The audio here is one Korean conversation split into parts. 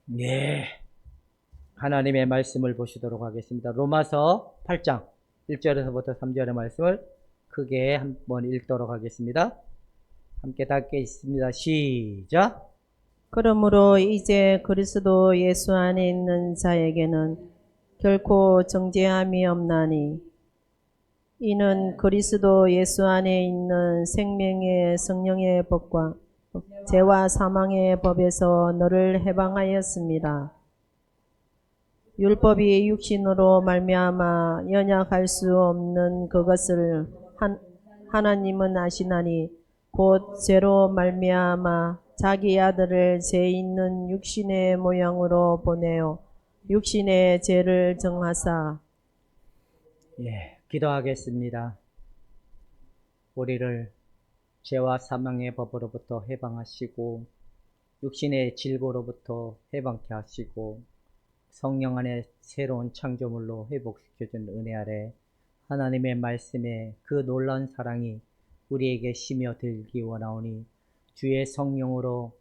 네. 하나님의 말씀을 보시도록 하겠습니다. 로마서 8장 1절에서부터 3절의 말씀을 크게 한번 읽도록 하겠습니다. 함께 다 읽겠습니다. 시작. 그러므로 이제 그리스도 예수 안에 있는 자에게는 결코 정죄함이 없나니 이는 그리스도 예수 안에 있는 생명의 성령의 법과 죄와 사망의 법에서 너를 해방하였습니다. 율법이 육신으로 말미암아 연약할 수 없는 그것을 하나님은 아시나니 곧 죄로 말미암아 자기 아들을 죄 있는 육신의 모양으로 보내어 육신의 죄를 정하사. 예, 기도하겠습니다. 우리를 죄와 사망의 법으로부터 해방하시고 육신의 질고로부터 해방케 하시고 성령 안에 새로운 창조물로 회복시켜준 은혜 아래 하나님의 말씀에 그 놀라운 사랑이 우리에게 심어들기 원하오니 주의 성령으로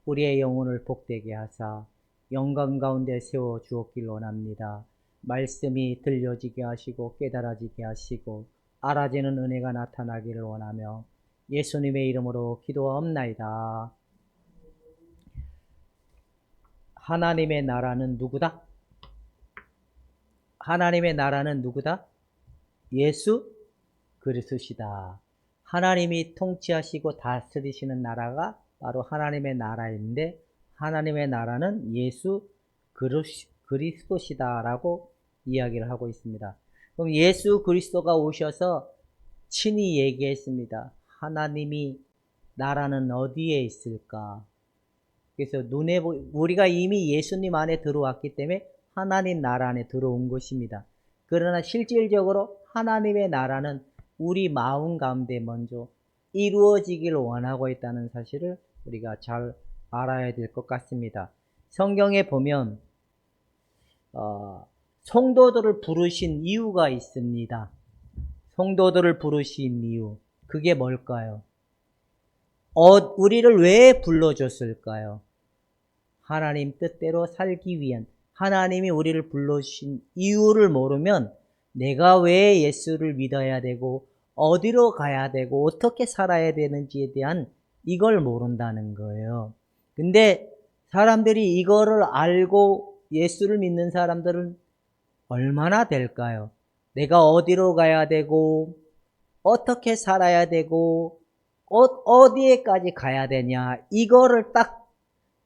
우리의 영혼을 복되게 하사 영광 가운데 세워 주었길 원합니다. 말씀이 들려지게 하시고 깨달아지게 하시고 알아지는 은혜가 나타나기를 원하며 예수님의 이름으로 기도하옵나이다. 하나님의 나라는 누구다? 하나님의 나라는 누구다? 예수 그리스도시다. 하나님이 통치하시고 다스리시는 나라가 바로 하나님의 나라인데 하나님의 나라는 예수 그리스도시다 라고 이야기를 하고 있습니다. 그럼 예수 그리스도가 오셔서 친히 얘기했습니다. 하나님이 나라는 어디에 있을까? 그래서 우리가 이미 예수님 안에 들어왔기 때문에 하나님 나라 안에 들어온 것입니다. 그러나 실질적으로 하나님의 나라는 우리 마음 가운데 먼저 이루어지길 원하고 있다는 사실을 우리가 잘 알아야 될 것 같습니다. 성경에 보면 성도들을 부르신 이유가 있습니다. 성도들을 부르신 이유, 그게 뭘까요? 우리를 왜 불러줬을까요? 하나님 뜻대로 살기 위한, 하나님이 우리를 불러주신 이유를 모르면 내가 왜 예수를 믿어야 되고 어디로 가야 되고 어떻게 살아야 되는지에 대한 이걸 모른다는 거예요. 근데 사람들이 이거를 알고 예수를 믿는 사람들은 얼마나 될까요? 내가 어디로 가야 되고 어떻게 살아야 되고 어디에까지 가야 되냐, 이거를 딱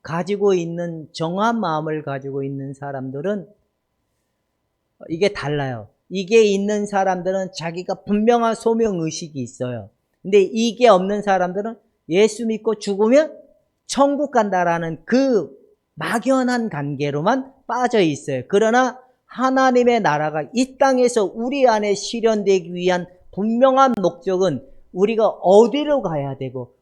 가지고 있는, 정한 마음을 가지고 있는 사람들은 이게 달라요. 이게 있는 사람들은 자기가 분명한 소명의식이 있어요. 근데 이게 없는 사람들은 예수 믿고 죽으면 천국 간다라는 그 막연한 관계로만 빠져 있어요. 그러나 하나님의 나라가 이 땅에서 우리 안에 실현되기 위한 분명한 목적은 우리가 어디로 가야 되고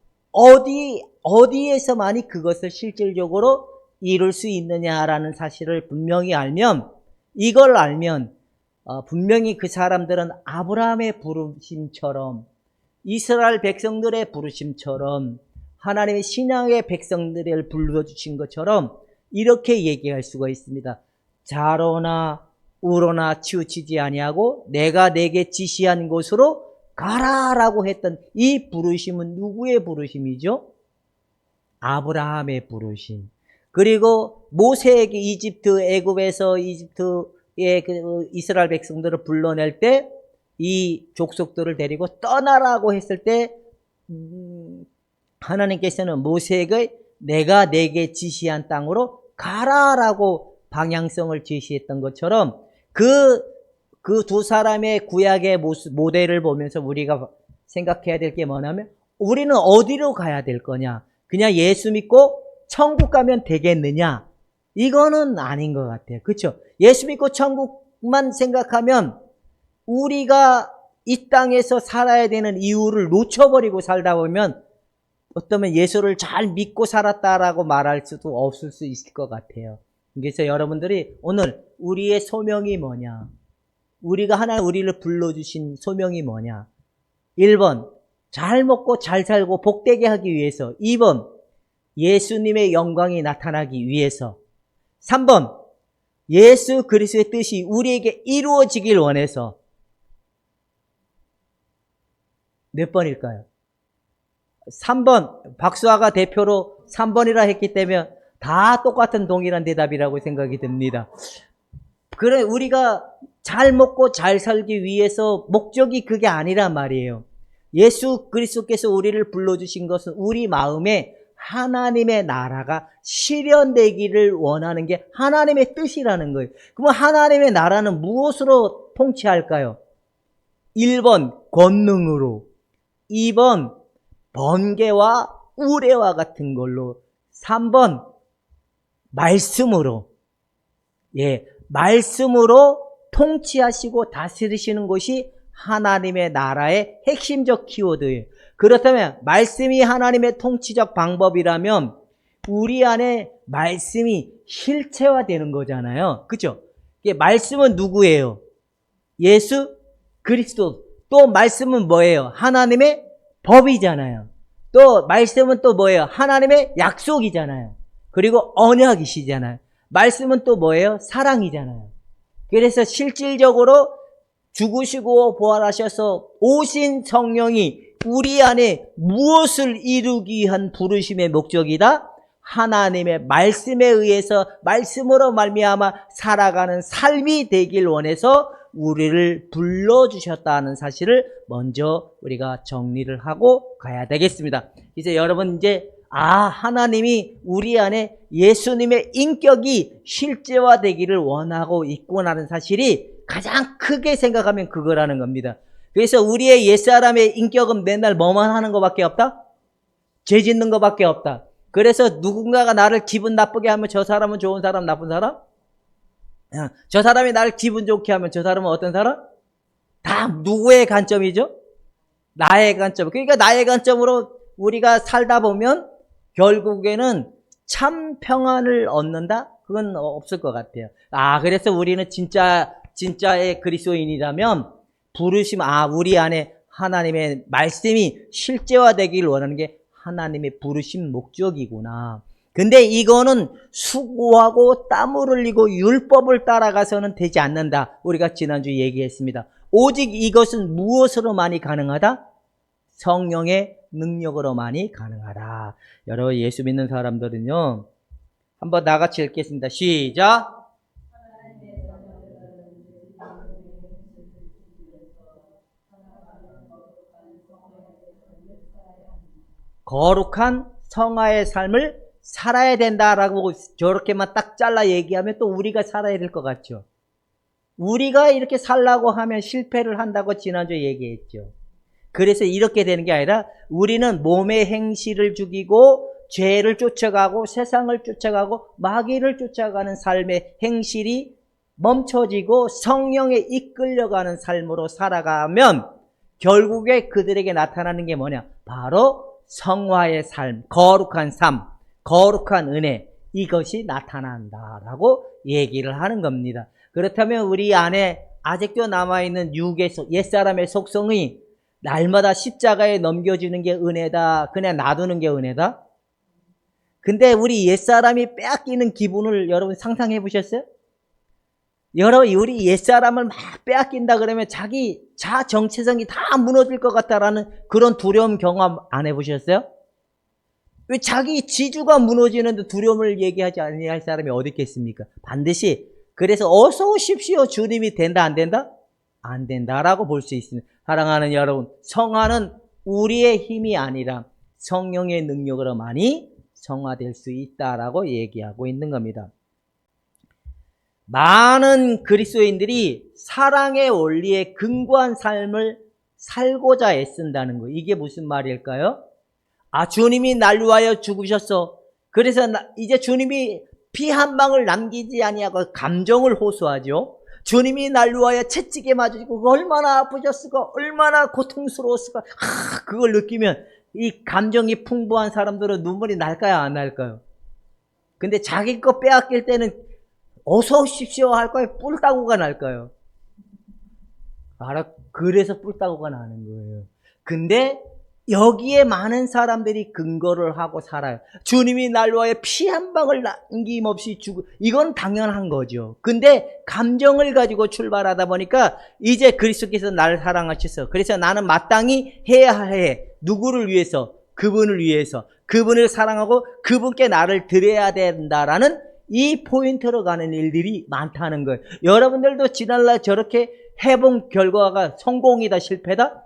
어디에서만이 그것을 실질적으로 이룰 수 있느냐라는 사실을 분명히 알면, 이걸 알면 분명히 그 사람들은 아브라함의 부르심처럼, 이스라엘 백성들의 부르심처럼, 하나님의 신앙의 백성들을 불러주신 것처럼 이렇게 얘기할 수가 있습니다. 좌로나 우로나 치우치지 아니하고 내가 내게 지시한 곳으로 가라라고 했던 이 부르심은 누구의 부르심이죠? 아브라함의 부르심. 그리고 모세에게 애굽에서 이집트의 이스라엘 백성들을 불러낼 때 이 족속들을 데리고 떠나라고 했을 때 하나님께서는 모세에게 내가 내게 지시한 땅으로 가라라고 방향성을 제시했던 것처럼 그 두 사람의 구약의 모델을 보면서 우리가 생각해야 될 게 뭐냐면, 우리는 어디로 가야 될 거냐? 그냥 예수 믿고 천국 가면 되겠느냐? 이거는 아닌 것 같아요. 그렇죠? 예수 믿고 천국만 생각하면 우리가 이 땅에서 살아야 되는 이유를 놓쳐버리고 살다 보면 어쩌면 예수를 잘 믿고 살았다라고 말할 수도 없을 수 있을 것 같아요. 그래서 여러분들이 오늘 우리의 소명이 뭐냐? 우리를 불러주신 소명이 뭐냐? 1번, 잘 먹고 잘 살고 복되게 하기 위해서. 2번, 예수님의 영광이 나타나기 위해서. 3번, 예수 그리스도의 뜻이 우리에게 이루어지길 원해서. 몇 번일까요? 3번, 박수아가 대표로 3번이라 했기 때문에 다 똑같은 동일한 대답이라고 생각이 듭니다. 그래, 우리가 잘 먹고 잘 살기 위해서 목적이 그게 아니란 말이에요. 예수 그리스도께서 우리를 불러주신 것은 우리 마음에 하나님의 나라가 실현되기를 원하는 게 하나님의 뜻이라는 거예요. 그러면 하나님의 나라는 무엇으로 통치할까요? 1번, 권능으로. 2번, 번개와 우레와 같은 걸로. 3번, 말씀으로. 예, 말씀으로 통치하시고 다스리시는 것이 하나님의 나라의 핵심적 키워드예요. 그렇다면 말씀이 하나님의 통치적 방법이라면 우리 안에 말씀이 실체화되는 거잖아요. 그렇죠? 말씀은 누구예요? 예수 그리스도. 또 말씀은 뭐예요? 하나님의 법이잖아요. 또 말씀은 또 뭐예요? 하나님의 약속이잖아요. 그리고 언약이시잖아요. 말씀은 또 뭐예요? 사랑이잖아요. 그래서 실질적으로 죽으시고 부활하셔서 오신 성령이 우리 안에 무엇을 이루기 위한 부르심의 목적이다? 하나님의 말씀에 의해서 말씀으로 말미암아 살아가는 삶이 되길 원해서 우리를 불러주셨다는 사실을 먼저 우리가 정리를 하고 가야 되겠습니다. 이제 여러분 하나님이 우리 안에 예수님의 인격이 실제화되기를 원하고 있구나라는 사실이 가장 크게 생각하면 그거라는 겁니다. 그래서 우리의 옛사람의 인격은 맨날 뭐만 하는 것밖에 없다? 죄 짓는 것밖에 없다. 그래서 누군가가 나를 기분 나쁘게 하면 저 사람은 좋은 사람, 나쁜 사람? 저 사람이 나를 기분 좋게 하면 저 사람은 어떤 사람? 다 누구의 관점이죠? 나의 관점. 그러니까 나의 관점으로 우리가 살다 보면 결국에는 참 평안을 얻는다? 그건 없을 것 같아요. 그래서 우리는 진짜의 그리스도인이라면 부르심, 우리 안에 하나님의 말씀이 실제화되기를 원하는 게 하나님의 부르심 목적이구나. 근데 이거는 수고하고 땀을 흘리고 율법을 따라가서는 되지 않는다. 우리가 지난주 얘기했습니다. 오직 이것은 무엇으로만이 가능하다? 성령의 능력으로만이 가능하다. 여러분, 예수 믿는 사람들은요, 한번 나같이 읽겠습니다. 시작! 거룩한 성화의 삶을 살아야 된다라고 저렇게만 딱 잘라 얘기하면 또 우리가 살아야 될 것 같죠. 우리가 이렇게 살라고 하면 실패를 한다고 지난주에 얘기했죠. 그래서 이렇게 되는 게 아니라 우리는 몸의 행실을 죽이고 죄를 쫓아가고 세상을 쫓아가고 마귀를 쫓아가는 삶의 행실이 멈춰지고 성령에 이끌려가는 삶으로 살아가면 결국에 그들에게 나타나는 게 뭐냐? 바로 성화의 삶, 거룩한 삶, 거룩한 은혜, 이것이 나타난다라고 얘기를 하는 겁니다. 그렇다면 우리 안에 아직도 남아있는 옛사람의 속성이 날마다 십자가에 넘겨지는 게 은혜다, 그냥 놔두는 게 은혜다? 근데 우리 옛사람이 빼앗기는 기분을 여러분 상상해 보셨어요? 여러분, 우리 옛사람을 막 빼앗긴다 그러면 자기 정체성이 다 무너질 것 같다라는 그런 두려움 경험 안 해보셨어요? 왜 자기 지주가 무너지는데 두려움을 얘기하지 아니할 사람이 어디 있겠습니까? 반드시. 그래서 어서 오십시오. 주님이 된다, 안 된다? 안 된다라고 볼 수 있습니다. 사랑하는 여러분, 성화는 우리의 힘이 아니라 성령의 능력으로 많이 성화될 수 있다라고 얘기하고 있는 겁니다. 많은 그리스도인들이 사랑의 원리에 근거한 삶을 살고자 애쓴다는 거예요. 이게 무슨 말일까요? 주님이 날 위하여 죽으셨어. 그래서 이제 주님이 피 한 방울 남기지 아니하고 감정을 호소하죠. 주님이 날 위하여 채찍에 맞으시고 얼마나 아프셨을까, 얼마나 고통스러웠을까. 그걸 느끼면 이 감정이 풍부한 사람들은 눈물이 날까요, 안 날까요? 근데 자기 거 빼앗길 때는 어서 오십시오 할까요? 뿔따구가 날까요? 그래서 뿔따구가 나는 거예요. 근데 여기에 많은 사람들이 근거를 하고 살아요. 주님이 날 위하여 피 한 방울 남김없이 주고, 이건 당연한 거죠. 근데 감정을 가지고 출발하다 보니까 이제 그리스도께서 나를 사랑하셔서, 그래서 나는 마땅히 해야 해. 누구를 위해서? 그분을 위해서. 그분을 사랑하고 그분께 나를 드려야 된다라는 이 포인트로 가는 일들이 많다는 거예요. 여러분들도 지난날 저렇게 해본 결과가 성공이다, 실패다?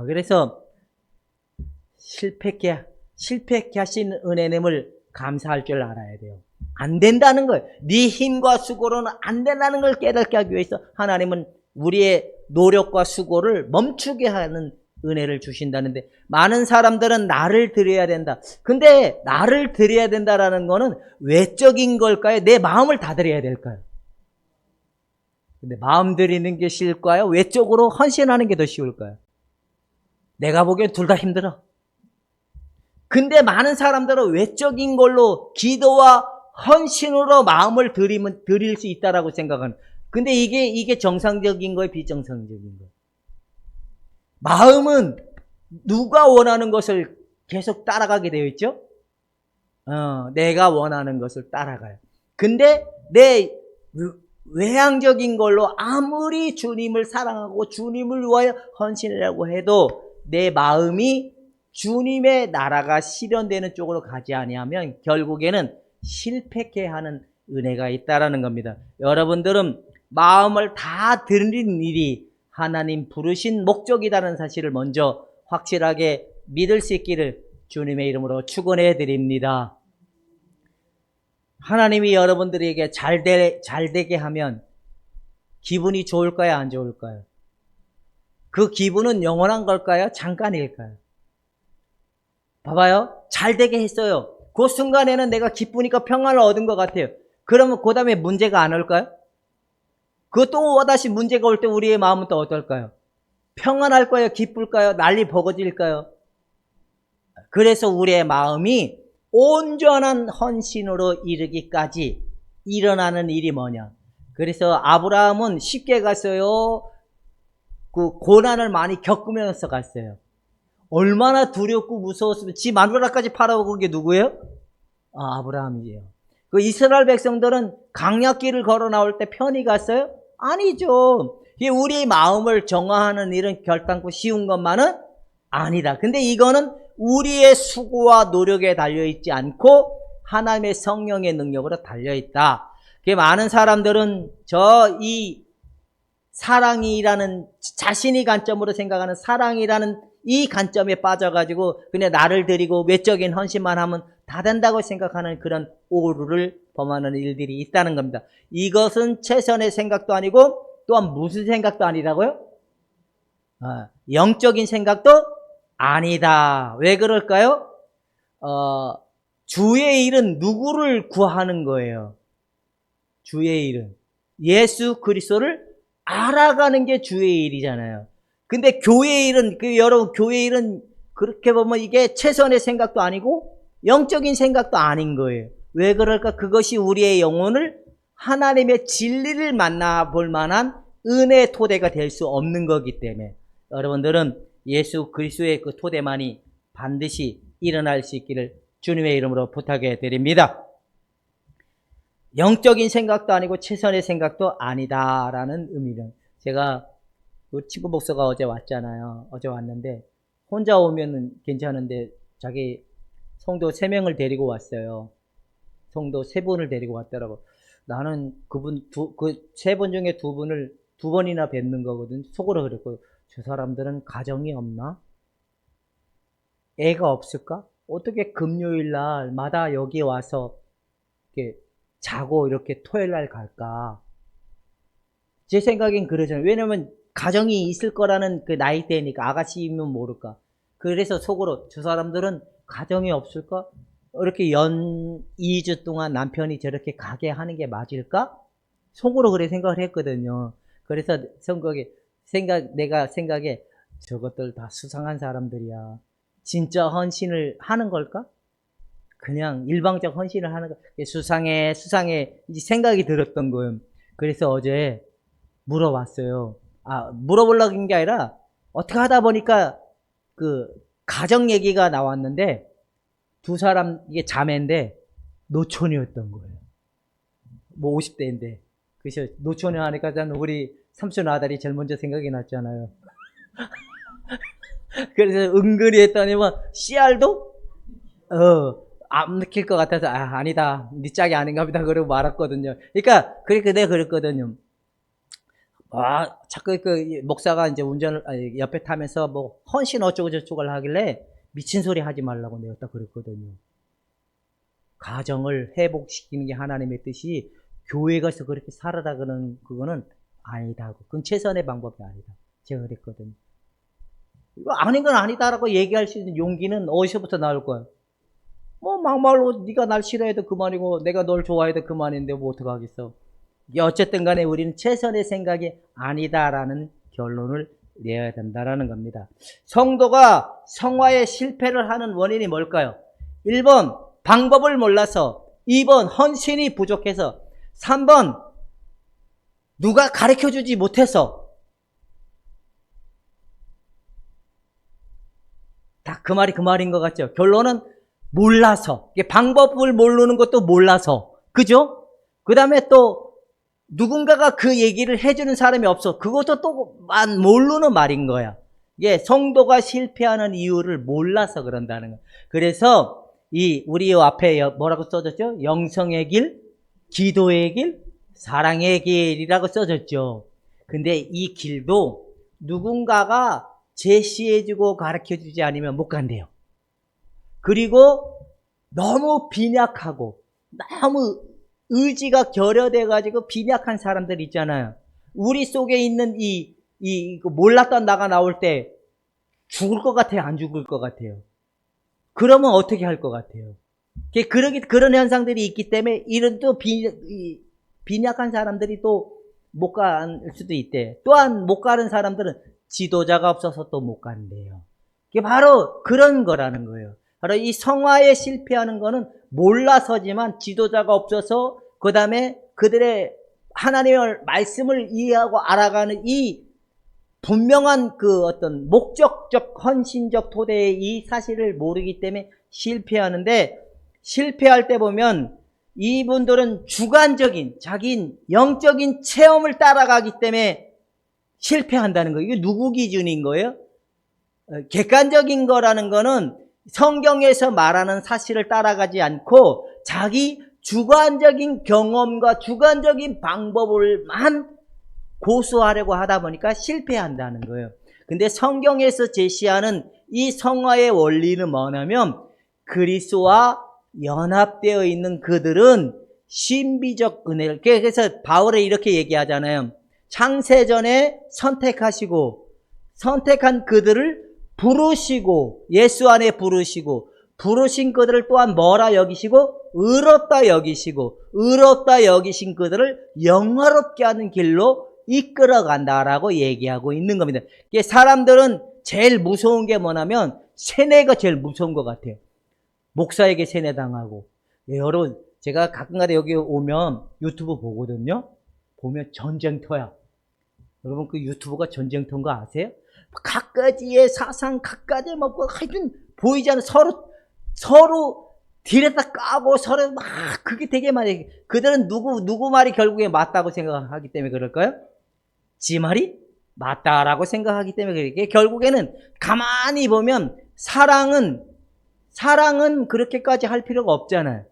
그래서 실패케 하신 은혜님을 감사할 줄 알아야 돼요. 안 된다는 거예요. 네 힘과 수고로는 안 된다는 걸 깨닫게 하기 위해서 하나님은 우리의 노력과 수고를 멈추게 하는 은혜를 주신다는데, 많은 사람들은 나를 드려야 된다. 근데 나를 드려야 된다라는 거는 외적인 걸까요? 내 마음을 다 드려야 될까요? 근데 마음 드리는 게 쉬울까요? 외적으로 헌신하는 게 더 쉬울까요? 내가 보기엔 둘 다 힘들어. 근데 많은 사람들은 외적인 걸로 기도와 헌신으로 마음을 드릴 수 있다라고 생각하는. 근데 이게 정상적인 거예요, 비정상적인 거예요? 마음은 누가 원하는 것을 계속 따라가게 되어 있죠? 내가 원하는 것을 따라가요. 근데 내 외향적인 걸로 아무리 주님을 사랑하고 주님을 위하여 헌신이라고 해도 내 마음이 주님의 나라가 실현되는 쪽으로 가지 아니하면 결국에는 실패케 하는 은혜가 있다라는 겁니다. 여러분들은 마음을 다 드리는 일이 하나님 부르신 목적이라는 사실을 먼저 확실하게 믿을 수 있기를 주님의 이름으로 축원해 드립니다. 하나님이 여러분들에게 잘 되게 하면 기분이 좋을까요, 안 좋을까요? 그 기분은 영원한 걸까요, 잠깐일까요? 봐봐요. 잘 되게 했어요. 그 순간에는 내가 기쁘니까 평안을 얻은 것 같아요. 그러면 그 다음에 문제가 안 올까요? 그 또 다시 문제가 올 때 우리의 마음은 또 어떨까요? 평안할까요? 기쁠까요? 난리 버거질까요? 그래서 우리의 마음이 온전한 헌신으로 이르기까지 일어나는 일이 뭐냐? 그래서 아브라함은 쉽게 갔어요? 그 고난을 많이 겪으면서 갔어요. 얼마나 두렵고 무서웠으면 지 마누라까지 팔아먹은 게 누구예요? 아브라함이에요. 그 이스라엘 백성들은 강약길을 걸어 나올 때 편히 갔어요? 아니죠. 이게 우리 마음을 정화하는 일은 결단코 쉬운 것만은 아니다. 근데 이거는 우리의 수고와 노력에 달려있지 않고 하나님의 성령의 능력으로 달려있다. 많은 사람들은 이 사랑이라는, 자신이 관점으로 생각하는 사랑이라는 이 관점에 빠져가지고 그냥 나를 드리고 외적인 헌신만 하면 다 된다고 생각하는 그런 오류를 범하는 일들이 있다는 겁니다. 이것은 최선의 생각도 아니고 또한 무슨 생각도 아니라고요? 영적인 생각도 아니다. 왜 그럴까요? 주의 일은 누구를 구하는 거예요? 주의 일은 예수 그리스도를 알아가는 게 주의 일이잖아요. 근데 교회의 일은, 여러분, 교회의 일은 그렇게 보면 이게 최선의 생각도 아니고 영적인 생각도 아닌 거예요. 왜 그럴까? 그것이 우리의 영혼을 하나님의 진리를 만나볼 만한 은혜의 토대가 될 수 없는 거기 때문에 여러분들은 예수 그리스도의 그 토대만이 반드시 일어날 수 있기를 주님의 이름으로 부탁해 드립니다. 영적인 생각도 아니고 최선의 생각도 아니다라는 의미는, 제가 그 친구 목사가 어제 왔잖아요. 어제 왔는데 혼자 오면은 괜찮은데 자기 성도 3명을 데리고 왔어요. 성도 3분을 데리고 왔더라고. 나는 그분 그 3분 중에 2분을 2번이나 뵙는 거거든. 속으로 그랬고, 저 사람들은 가정이 없나? 애가 없을까? 어떻게 금요일 날마다 여기 와서 이렇게 자고 이렇게 토요일 날 갈까? 제 생각엔 그러잖아요. 왜냐면 가정이 있을 거라는 그 나이대니까. 아가씨면 모를까. 그래서 속으로 저 사람들은 가정이 없을까? 이렇게 연 2주 동안 남편이 저렇게 가게 하는 게 맞을까? 속으로 그래 생각을 했거든요. 그래서 내가 생각에 저것들 다 수상한 사람들이야. 진짜 헌신을 하는 걸까? 그냥 일방적 헌신을 하는 거. 수상해 이제 생각이 들었던 거예요. 그래서 어제 물어봤어요. 물어보려고 한 게 아니라 어떻게 하다 보니까 그 가정 얘기가 나왔는데 두 사람 이게 자매인데 노처녀였던 거예요. 뭐 50대인데. 그래서 노처녀 하니까 저는 우리 삼촌 아들이 제일 먼저 생각이 났잖아요. 그래서 은근히 했더니만 씨알도 안 느낄 것 같아서 아니다. 네 짝이 아닌가 보다 그러고 말았거든요. 그러니까 내가 그랬거든요. 자꾸 그 목사가 이제 옆에 타면서 뭐 헌신 어쩌고 저쩌고 하길래 미친 소리 하지 말라고 내가 딱 그랬거든요. 가정을 회복시키는 게 하나님의 뜻이 교회 가서 그렇게 살아라 그러는 그거는 아니다. 그건 최선의 방법이 아니다. 제가 그랬거든요. 이거 아닌 건 아니다라고 얘기할 수 있는 용기는 어디서부터 나올 거야? 뭐 막말로 네가 날 싫어해도 그만이고 내가 널 좋아해도 그만인데 뭐 어떡하겠어. 이게 어쨌든 간에 우리는 최선의 생각이 아니다라는 결론을 내야 된다라는 겁니다. 성도가 성화에 실패를 하는 원인이 뭘까요? 1번 방법을 몰라서, 2번 헌신이 부족해서, 3번 누가 가르쳐주지 못해서. 다 그 말이 그 말인 것 같죠? 결론은 몰라서. 방법을 모르는 것도 몰라서. 그죠? 그 다음에 또 누군가가 그 얘기를 해주는 사람이 없어. 그것도 또 모르는 말인 거야. 이게 성도가 실패하는 이유를 몰라서 그런다는 거야. 그래서 우리 앞에 뭐라고 써졌죠? 영성의 길, 기도의 길, 사랑의 길이라고 써졌죠. 근데 이 길도 누군가가 제시해주고 가르쳐주지 않으면 못 간대요. 그리고 너무 빈약하고 너무 의지가 결여돼가지고 빈약한 사람들 있잖아요. 우리 속에 있는 몰랐던 나가 나올 때 죽을 것 같아요? 안 죽을 것 같아요? 그러면 어떻게 할 것 같아요? 그런 현상들이 있기 때문에 이런 또 빈약한 사람들이 또 못 갈 수도 있대. 또한 못 가는 사람들은 지도자가 없어서 또 못 간대요. 이게 바로 그런 거라는 거예요. 바로 이 성화에 실패하는 거는 몰라서지만 지도자가 없어서 그 다음에 그들의 하나님의 말씀을 이해하고 알아가는 이 분명한 그 어떤 목적적 헌신적 토대의 이 사실을 모르기 때문에 실패하는데, 실패할 때 보면 이분들은 주관적인 자기 영적인 체험을 따라가기 때문에 실패한다는 거예요. 이게 누구 기준인 거예요? 객관적인 거라는 거는 성경에서 말하는 사실을 따라가지 않고 자기 주관적인 경험과 주관적인 방법을만 고수하려고 하다 보니까 실패한다는 거예요. 근데 성경에서 제시하는 이 성화의 원리는 뭐냐면, 그리스도와 연합되어 있는 그들은 신비적 은혜를, 그래서 바울이 이렇게 얘기하잖아요. 창세전에 선택한 그들을 부르시고, 예수 안에 부르신 그들을 또한 뭐라 여기시고? 의롭다 여기신 그들을 영화롭게 하는 길로 이끌어 간다라고 얘기하고 있는 겁니다. 사람들은 제일 무서운 게 뭐냐면 세뇌가 제일 무서운 것 같아요. 목사에게 세뇌당하고. 여러분, 제가 가끔가다 여기 오면 유튜브 보거든요. 보면 전쟁터야. 여러분, 그 유튜브가 전쟁터인 거 아세요? 각가지의 사상, 각가지 먹고 하여튼 보이잖아요. 서로 딜에다 까고 서로 막 그게 되게 많이. 그들은 누구 말이 결국에 맞다고 생각하기 때문에 그럴까요? 지 말이 맞다라고 생각하기 때문에 그렇게. 결국에는 가만히 보면 사랑은 그렇게까지 할 필요가 없잖아요.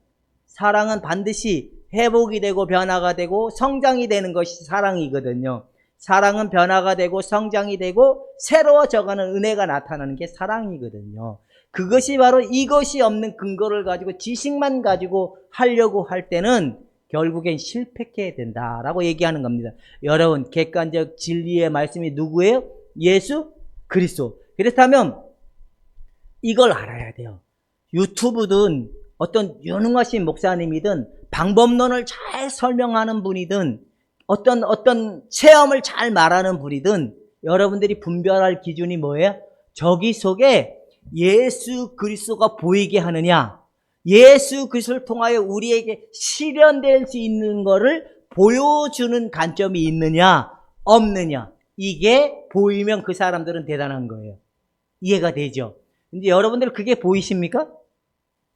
사랑은 반드시 회복이 되고 변화가 되고 성장이 되는 것이 사랑이거든요. 사랑은 변화가 되고 성장이 되고 새로워져가는 은혜가 나타나는 게 사랑이거든요. 그것이 바로 이것이 없는 근거를 가지고 지식만 가지고 하려고 할 때는 결국엔 실패하게 된다라고 얘기하는 겁니다. 여러분, 객관적 진리의 말씀이 누구예요? 예수 그리스도. 그렇다면 이걸 알아야 돼요. 유튜브든 어떤 유능하신 목사님이든 방법론을 잘 설명하는 분이든 어떤 체험을 잘 말하는 분이든 여러분들이 분별할 기준이 뭐예요? 저기 속에 예수 그리스도가 보이게 하느냐, 예수 그리스도를 통하여 우리에게 실현될 수 있는 것을 보여주는 관점이 있느냐 없느냐. 이게 보이면 그 사람들은 대단한 거예요. 이해가 되죠? 근데 여러분들 그게 보이십니까?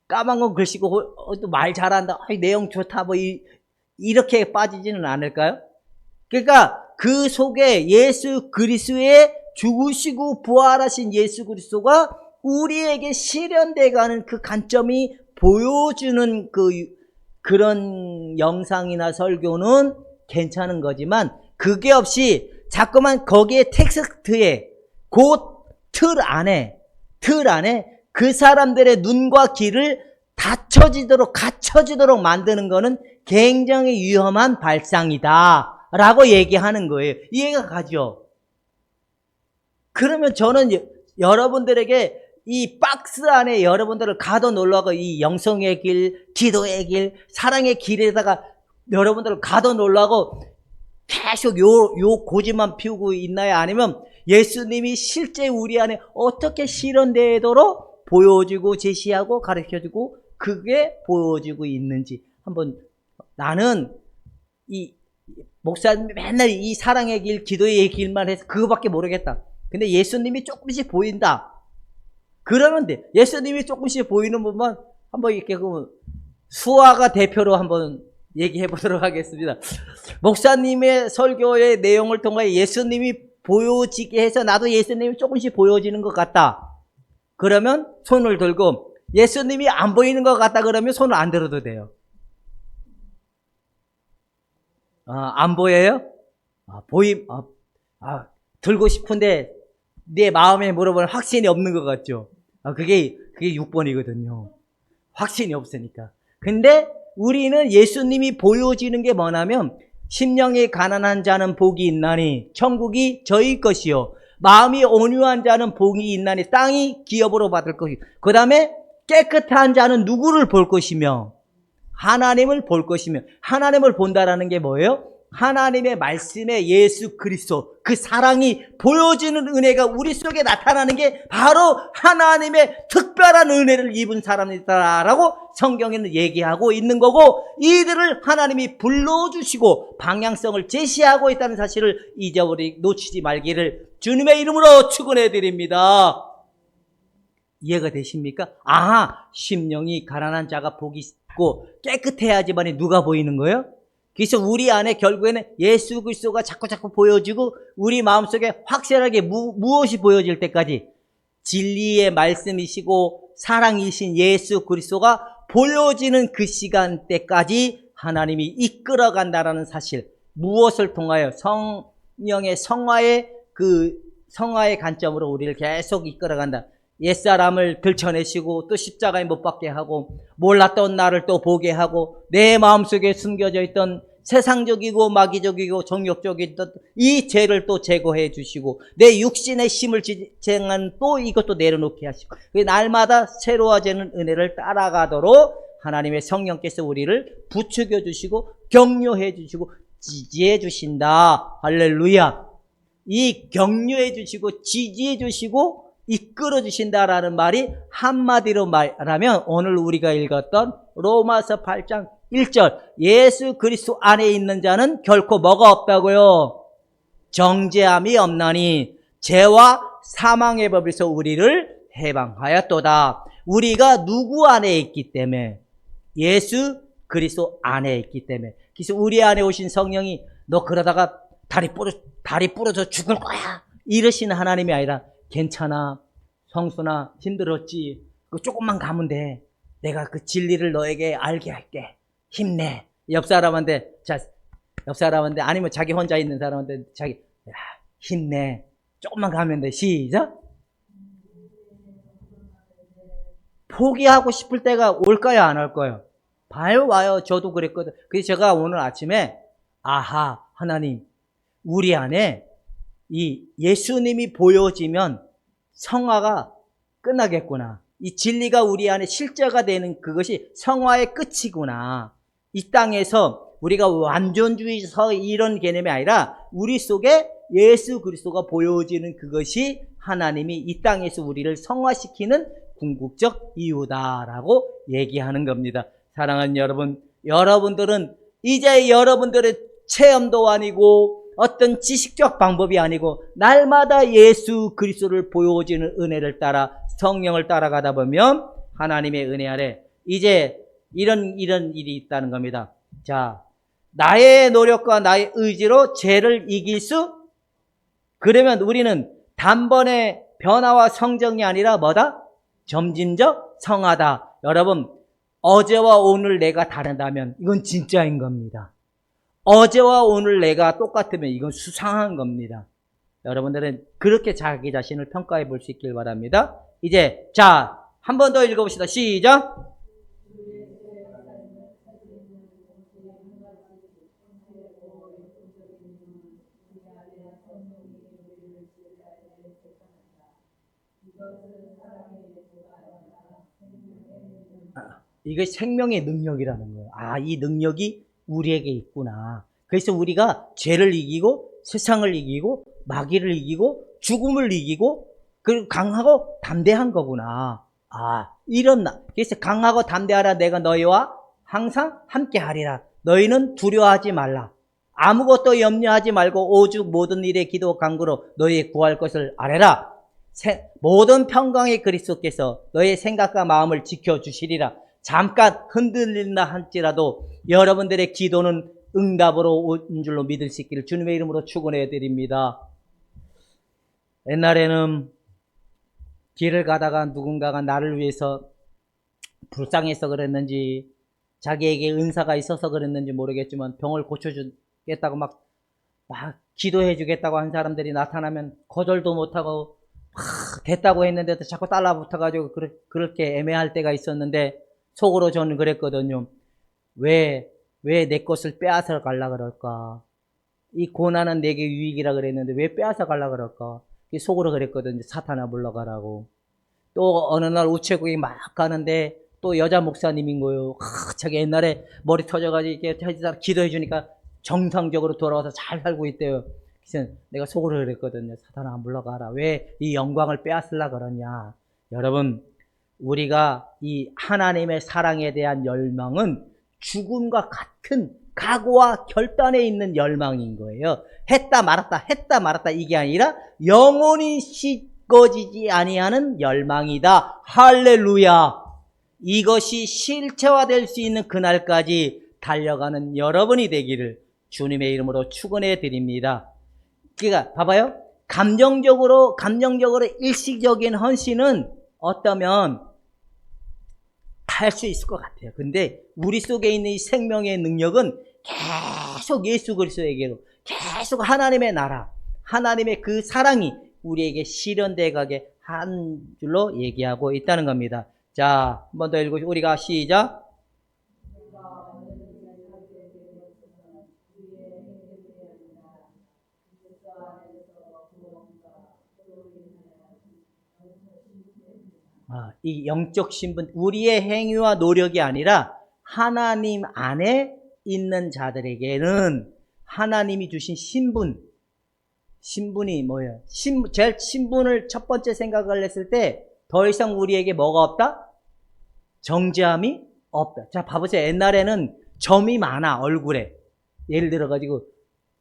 까만 거 글씨고 또 말 잘한다. 내용 좋다. 뭐 이렇게 빠지지는 않을까요? 그러니까 그 속에 예수 그리스도의 죽으시고 부활하신 예수 그리스도가 우리에게 실현돼 가는 그 관점이 보여주는 그런 영상이나 설교는 괜찮은 거지만 그게 없이 자꾸만 거기에 텍스트에 그 틀 안에 그 사람들의 눈과 귀를 갇혀지도록 만드는 거는 굉장히 위험한 발상이다 라고 얘기하는 거예요. 이해가 가죠? 그러면 저는 여러분들에게 이 박스 안에 여러분들을 가둬놓으려고 이 영성의 길, 기도의 길, 사랑의 길에다가 여러분들을 가둬놓으려고 계속 요 고집만 피우고 있나요? 아니면 예수님이 실제 우리 안에 어떻게 실현되도록 보여주고 제시하고 가르쳐주고 그게 보여지고 있는지 한번 나는 이 목사님 맨날 이 사랑의 길, 기도의 길만 해서 그거밖에 모르겠다. 근데 예수님이 조금씩 보인다. 그러면 돼. 예수님이 조금씩 보이는 부분만 한번 이렇게 수아가 대표로 한번 얘기해 보도록 하겠습니다. 목사님의 설교의 내용을 통해 예수님이 보여지게 해서 나도 예수님이 조금씩 보여지는 것 같다. 그러면 손을 들고 예수님이 안 보이는 것 같다 그러면 손을 안 들어도 돼요. 안 보여요? 들고 싶은데 내 마음에 물어보는 확신이 없는 것 같죠? 그게 6번이거든요. 확신이 없으니까. 근데 우리는 예수님이 보여지는 게 뭐냐면 심령이 가난한 자는 복이 있나니 천국이 저희 것이요 마음이 온유한 자는 복이 있나니 땅이 기업으로 받을 것이요 그 다음에 깨끗한 자는 누구를 볼 것이며 하나님을 볼 것이며 하나님을 본다라는 게 뭐예요? 하나님의 말씀에 예수 그리스도 그 사랑이 보여지는 은혜가 우리 속에 나타나는 게 바로 하나님의 특별한 은혜를 입은 사람이다라고 성경에는 얘기하고 있는 거고 이들을 하나님이 불러주시고 방향성을 제시하고 있다는 사실을 놓치지 말기를 주님의 이름으로 축원해 드립니다. 이해가 되십니까? 심령이 가난한 자가 복이 있고 깨끗해야지만이 누가 보이는 거예요? 그래서 우리 안에 결국에는 예수 그리스도가 자꾸 보여지고 우리 마음속에 확실하게 무엇이 보여질 때까지 진리의 말씀이시고 사랑이신 예수 그리스도가 보여지는 그 시간대까지 하나님이 이끌어간다라는 사실. 무엇을 통하여? 성령의 성화의 관점으로 우리를 계속 이끌어간다. 옛사람을 들춰내시고 또 십자가에 못 박게 하고 몰랐던 나를 또 보게 하고 내 마음속에 숨겨져 있던 세상적이고 마귀적이고 정욕적인 이 죄를 또 제거해 주시고 내 육신의 힘을 지탱한 또 이것도 내려놓게 하시고 날마다 새로워지는 은혜를 따라가도록 하나님의 성령께서 우리를 부추겨 주시고 격려해 주시고 지지해 주신다. 할렐루야. 이 격려해 주시고 지지해 주시고 이끌어 주신다라는 말이 한마디로 말하면 오늘 우리가 읽었던 로마서 8장 1절 예수 그리스도 안에 있는 자는 결코 뭐가 없다고요? 정죄함이 없나니 죄와 사망의 법에서 우리를 해방하였도다. 우리가 누구 안에 있기 때문에? 예수 그리스도 안에 있기 때문에. 그래서 우리 안에 오신 성령이 너 그러다가 다리 부러져 죽을 거야 이러시는 하나님이 아니라 괜찮아. 성순아 힘들었지. 조금만 가면 돼. 내가 그 진리를 너에게 알게 할게. 힘내. 옆 사람한테 아니면 자기 혼자 있는 사람한테 힘내. 조금만 가면 돼. 시작. 포기하고 싶을 때가 올까요? 안 올까요? 와요. 저도 그랬거든. 그래서 제가 오늘 아침에 하나님 우리 안에 이 예수님이 보여지면 성화가 끝나겠구나. 이 진리가 우리 안에 실제가 되는 그것이 성화의 끝이구나. 이 땅에서 우리가 완전주의서 이런 개념이 아니라 우리 속에 예수 그리스도가 보여지는 그것이 하나님이 이 땅에서 우리를 성화시키는 궁극적 이유다라고 얘기하는 겁니다. 사랑하는 여러분, 여러분들은 이제 여러분들의 체험도 아니고 어떤 지식적 방법이 아니고 날마다 예수 그리스도를 보여주는 은혜를 따라 성령을 따라가다 보면 하나님의 은혜 아래 이제 이런 일이 있다는 겁니다. 자, 나의 노력과 나의 의지로 죄를 이길 수? 그러면 우리는 단번에 변화와 성정이 아니라 뭐다? 점진적 성하다. 여러분, 어제와 오늘 내가 다르다면 이건 진짜인 겁니다. 어제와 오늘 내가 똑같으면 이건 수상한 겁니다. 여러분들은 그렇게 자기 자신을 평가해 볼 수 있길 바랍니다. 이제 자, 한 번 더 읽어봅시다. 시작. 이게 생명의 능력이라는 거예요. 아, 이 능력이 우리에게 있구나. 그래서 우리가 죄를 이기고 세상을 이기고 마귀를 이기고 죽음을 이기고 그리고 강하고 담대한 거구나. 아, 그래서 강하고 담대하라. 내가 너희와 항상 함께 하리라. 너희는 두려워하지 말라. 아무것도 염려하지 말고 오죽 모든 일에 기도 간구로 너희의 구할 것을 아뢰라. 모든 평강의 그리스도께서 너희의 생각과 마음을 지켜주시리라. 잠깐 흔들린다 할지라도 여러분들의 기도는 응답으로 온 줄로 믿을 수 있기를 주님의 이름으로 축원해 드립니다. 옛날에는 길을 가다가 누군가가 나를 위해서 불쌍해서 그랬는지 자기에게 은사가 있어서 그랬는지 모르겠지만 병을 고쳐주겠다고 막 기도해 주겠다고 한 사람들이 나타나면 거절도 못하고 됐다고 했는데도 자꾸 달라붙어가지고 그렇게 애매할 때가 있었는데 속으로 저는 그랬거든요. 왜 내 것을 빼앗아 갈라 그럴까? 이 고난은 내게 유익이라 그랬는데 왜 빼앗아 갈라 그럴까? 속으로 그랬거든요. 사탄아 물러가라고. 또 어느 날 우체국에 막 가는데 또 여자 목사님인 거예요. 자기 옛날에 머리 터져가지고 이렇게 기도해 주니까 정상적으로 돌아와서 잘 살고 있대요. 그래서 내가 속으로 그랬거든요. 사탄아 물러가라. 왜 이 영광을 빼앗으려 그러냐? 여러분, 우리가 이 하나님의 사랑에 대한 열망은 죽음과 같은 각오와 결단에 있는 열망인 거예요. 했다 말았다 이게 아니라 영원히 식어지지 아니하는 열망이다. 할렐루야. 이것이 실체화될 수 있는 그날까지 달려가는 여러분이 되기를 주님의 이름으로 축원해 드립니다. 그러니까 봐봐요. 감정적으로 일시적인 헌신은 어떠면 할 수 있을 것 같아요. 근데 우리 속에 있는 이 생명의 능력은 계속 예수 그리스도에게로 계속 하나님의 나라, 하나님의 그 사랑이 우리에게 실현돼 가게 한 줄로 얘기하고 있다는 겁니다. 자, 한 번 더 읽고 우리가 시작. 이 영적 신분, 우리의 행위와 노력이 아니라 하나님 안에 있는 자들에게는 하나님이 주신 신분이 뭐예요? 제일 신분을 첫 번째 생각을 했을 때 더 이상 우리에게 뭐가 없다? 정죄함이 없다. 자, 봐보세요. 옛날에는 점이 많아, 얼굴에. 예를 들어가지고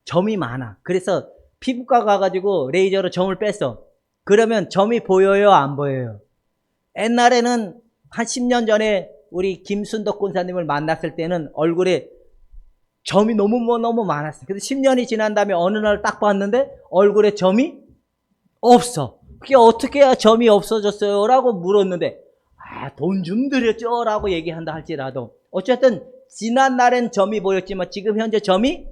점이 많아. 그래서 피부과 가가지고 레이저로 점을 뺐어. 그러면 점이 보여요, 안 보여요? 옛날에는 한 10년 전에 우리 김순덕 권사님을 만났을 때는 얼굴에 점이 너무 많았어요. 그래서 10년이 지난 다음에 어느 날 딱 봤는데 얼굴에 점이 없어. 그게 어떻게 해야 점이 없어졌어요? 라고 물었는데 돈 좀 들였죠? 라고 얘기한다 할지라도 어쨌든 지난 날엔 점이 보였지만 지금 현재 점이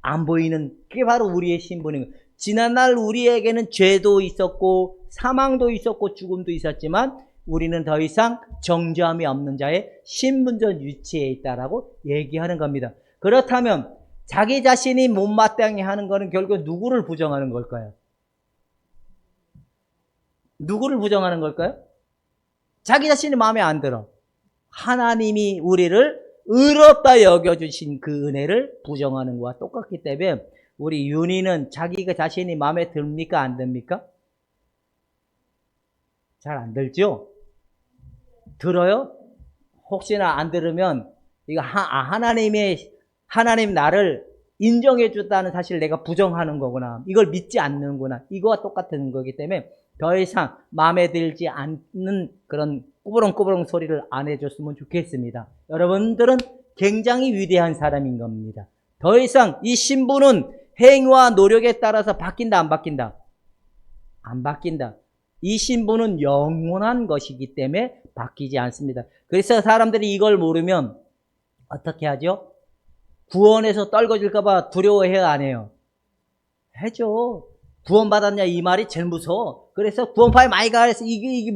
안 보이는 그게 바로 우리의 신분인 거예요. 지난날 우리에게는 죄도 있었고 사망도 있었고 죽음도 있었지만 우리는 더 이상 정죄함이 없는 자의 신분적 위치에 있다라고 얘기하는 겁니다. 그렇다면 자기 자신이 못마땅해 하는 것은 결국 누구를 부정하는 걸까요? 누구를 부정하는 걸까요? 자기 자신이 마음에 안 들어. 하나님이 우리를 의롭다 여겨주신 그 은혜를 부정하는 것과 똑같기 때문에 우리 윤희는 자기가 자신이 마음에 듭니까? 안 듭니까? 잘 안 들죠? 들어요? 혹시나 안 들으면 이거 하나님 나를 인정해 줬다는 사실 내가 부정하는 거구나. 이걸 믿지 않는구나. 이거와 똑같은 거기 때문에 더 이상 마음에 들지 않는 그런 꾸부렁꾸부렁 소리를 안 해줬으면 좋겠습니다. 여러분들은 굉장히 위대한 사람인 겁니다. 더 이상 이 신분은 행위와 노력에 따라서 바뀐다, 안 바뀐다? 안 바뀐다. 이 신분은 영원한 것이기 때문에 바뀌지 않습니다. 그래서 사람들이 이걸 모르면 어떻게 하죠? 구원에서 떨궈질까봐 두려워해요, 안 해요? 해죠. 구원받았냐 이 말이 제일 무서워. 그래서 구원파에 많이 가서 이게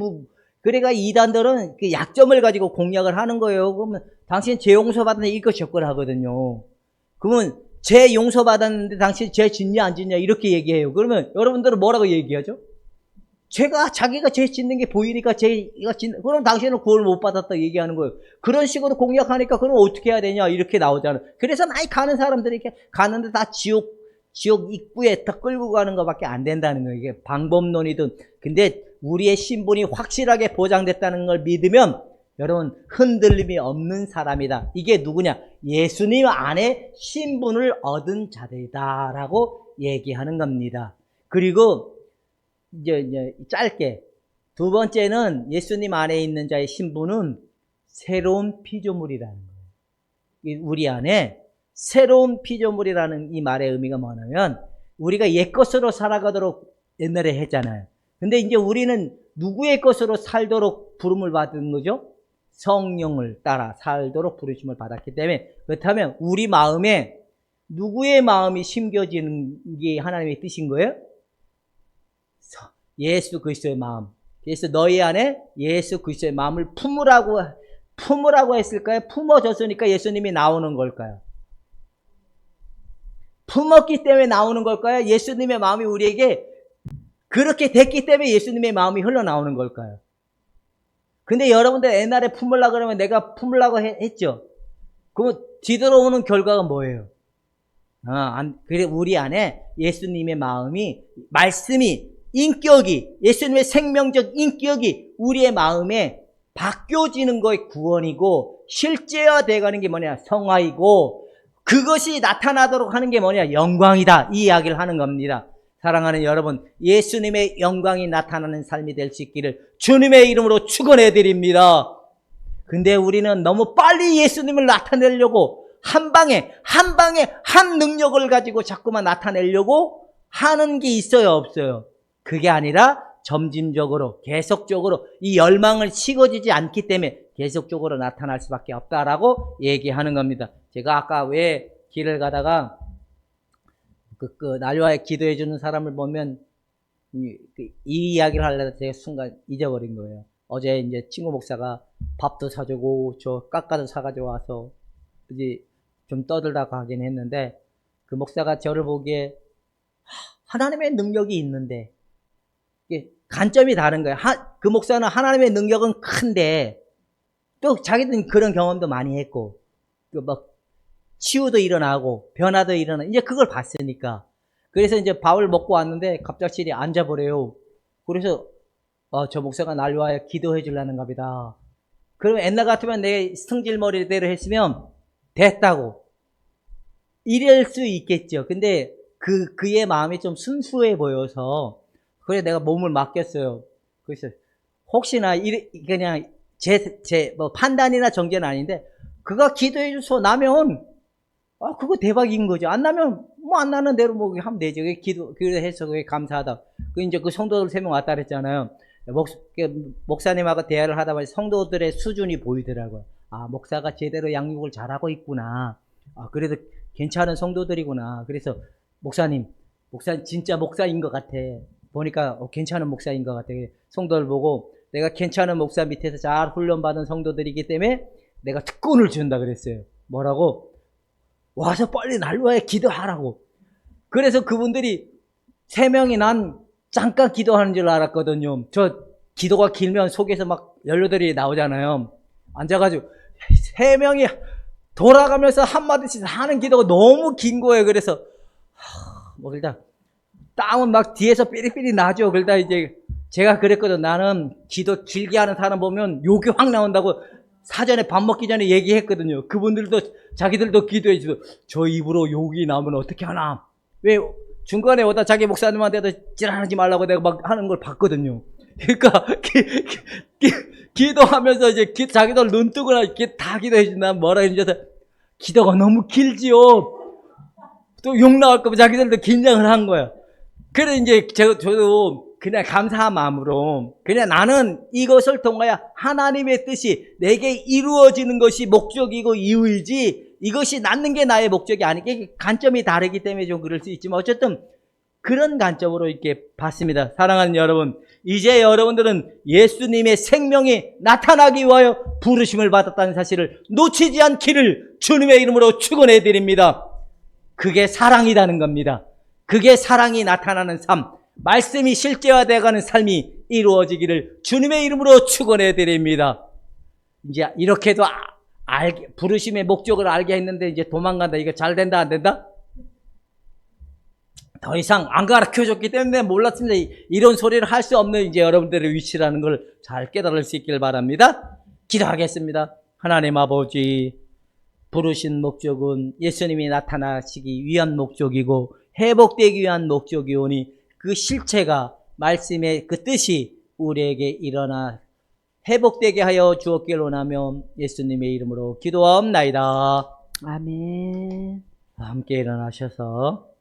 그래가 이단들은 그 약점을 가지고 공략을 하는 거예요. 그러면 당신 죄 용서받았냐 이거 접근하거든요. 그러면 죄 용서받았는데 당신 죄 짓냐 안 짓냐 이렇게 얘기해요. 그러면 여러분들은 뭐라고 얘기하죠? 자기가 죄 짓는 게 보이니까 죄가 짓는, 그럼 당신은 구원을 못 받았다 얘기하는 거예요. 그런 식으로 공략하니까 그럼 어떻게 해야 되냐 이렇게 나오잖아요. 그래서 많이 가는 사람들이 이렇게 가는데 다 지옥 입구에 다 끌고 가는 것밖에 안 된다는 거예요. 이게 방법론이든. 근데 우리의 신분이 확실하게 보장됐다는 걸 믿으면 여러분 흔들림이 없는 사람이다. 이게 누구냐? 예수님 안에 신분을 얻은 자들이다라고 얘기하는 겁니다. 그리고 이제 짧게 두 번째는 예수님 안에 있는 자의 신분은 새로운 피조물이라는 거예요. 우리 안에 새로운 피조물이라는 이 말의 의미가 뭐냐면 우리가 옛것으로 살아가도록 옛날에 했잖아요. 근데 이제 우리는 누구의 것으로 살도록 부름을 받은 거죠? 성령을 따라 살도록 부르심을 받았기 때문에, 그렇다면 우리 마음에 누구의 마음이 심겨지는 게 하나님의 뜻인 거예요? 예수 그리스도의 마음. 그래서 너희 안에 예수 그리스도의 마음을 품으라고 했을까요? 품어졌으니까 예수님이 나오는 걸까요? 품었기 때문에 나오는 걸까요? 예수님의 마음이 우리에게 그렇게 됐기 때문에 예수님의 마음이 흘러나오는 걸까요? 근데 여러분들 옛날에 품으려고 그러면 내가 품으려고 했죠? 그러면 뒤돌아오는 결과가 뭐예요? 그래, 우리 안에 예수님의 마음이, 말씀이, 인격이, 예수님의 생명적 인격이 우리의 마음에 바뀌어지는 것이 구원이고, 실제화되어가는 게 뭐냐? 성화이고, 그것이 나타나도록 하는 게 뭐냐? 영광이다. 이 이야기를 하는 겁니다. 사랑하는 여러분, 예수님의 영광이 나타나는 삶이 될 수 있기를 주님의 이름으로 축원해 드립니다. 근데 우리는 너무 빨리 예수님을 나타내려고 한 방에 한 능력을 가지고 자꾸만 나타내려고 하는 게 있어요, 없어요? 그게 아니라 점진적으로 계속적으로 이 열망을 식어지지 않기 때문에 계속적으로 나타날 수밖에 없다라고 얘기하는 겁니다. 제가 아까 왜 길을 가다가 난로에 기도해 주는 사람을 보면 이 이야기를 하려다 제가 순간 잊어버린 거예요. 어제 이제 친구 목사가 밥도 사주고 저 깎아도 사가지고 와서 이제 좀 떠들다 가긴 했는데, 그 목사가 저를 보기에 하나님의 능력이 있는데 이게 관점이 다른 거예요. 그 목사는 하나님의 능력은 큰데 또 자기는 그런 경험도 많이 했고 치유도 일어나고 변화도 일어나고 이제 그걸 봤으니까. 그래서 이제 밥을 먹고 왔는데 갑작스레 앉아버려요. 그래서 저 목사가 날 위하여 기도해 주려는가 보다. 그러면 옛날 같으면 내 승질머리대로 했으면 됐다고 이럴 수 있겠죠. 근데 그의 마음이 좀 순수해 보여서 그래 내가 몸을 맡겼어요. 그래서 혹시나 그냥 제 판단이나 정죄는 아닌데 그가 기도해 줘서 나면 그거 대박인 거죠. 안 나면 안 나는 대로 하면 되죠. 기도해서 그게 감사하다. 이제 그 성도들 3명 왔다 그랬잖아요. 목사님하고 대화를 하다 보니 성도들의 수준이 보이더라고요. 목사가 제대로 양육을 잘하고 있구나. 그래도 괜찮은 성도들이구나. 그래서 목사님 진짜 목사인 것 같아. 보니까 괜찮은 목사인 것 같아. 성도들 보고 내가 괜찮은 목사 밑에서 잘 훈련받은 성도들이기 때문에 내가 특권을 준다 그랬어요. 뭐라고? 와서 빨리 날 위하여 기도하라고. 그래서 그분들이 3명이 난 잠깐 기도하는 줄 알았거든요. 저 기도가 길면 속에서 막 연료들이 나오잖아요. 앉아가지고 3명이 돌아가면서 한마디씩 하는 기도가 너무 긴 거예요. 그래서 일단 땀은 막 뒤에서 삐리삐리 나죠. 그러다 이제 제가 그랬거든. 나는 기도 길게 하는 사람 보면 욕이 확 나온다고 사전에 밥 먹기 전에 얘기했거든요. 그분들도 자기들도 기도해 주고 저 입으로 욕이 나오면 어떻게 하나. 왜 중간에 오다 자기 목사님한테도 지랄하지 말라고 내가 막 하는 걸 봤거든요. 그러니까 기도하면서 이제 자기들 눈 뜨고 다 기도해 준다 뭐라 이제 기도가 너무 길지요. 또 욕 나올까 봐 자기들도 긴장을 한 거야. 그래 이제 저도 그냥 감사한 마음으로 그냥 나는 이것을 통하여 하나님의 뜻이 내게 이루어지는 것이 목적이고 이유이지 이것이 낳는 게 나의 목적이 아니게 관점이 다르기 때문에 좀 그럴 수 있지만 어쨌든 그런 관점으로 이렇게 봤습니다. 사랑하는 여러분, 이제 여러분들은 예수님의 생명이 나타나기 위하여 부르심을 받았다는 사실을 놓치지 않기를 주님의 이름으로 축원해 드립니다. 그게 사랑이라는 겁니다. 그게 사랑이 나타나는 삶, 말씀이 실제화되어가는 삶이 이루어지기를 주님의 이름으로 축원해 드립니다. 이제 이렇게도 부르심의 목적을 알게 했는데 이제 도망간다. 이거 잘 된다 안 된다? 더 이상 안 가르쳐줬기 때문에 몰랐습니다. 이런 소리를 할 수 없는 이제 여러분들의 위치라는 걸 잘 깨달을 수 있길 바랍니다. 기도하겠습니다. 하나님 아버지, 부르신 목적은 예수님이 나타나시기 위한 목적이고 회복되기 위한 목적이오니 그 실체가 말씀의 그 뜻이 우리에게 일어나 회복되게 하여 주었길 원하며 예수님의 이름으로 기도하옵나이다. 아멘. 함께 일어나셔서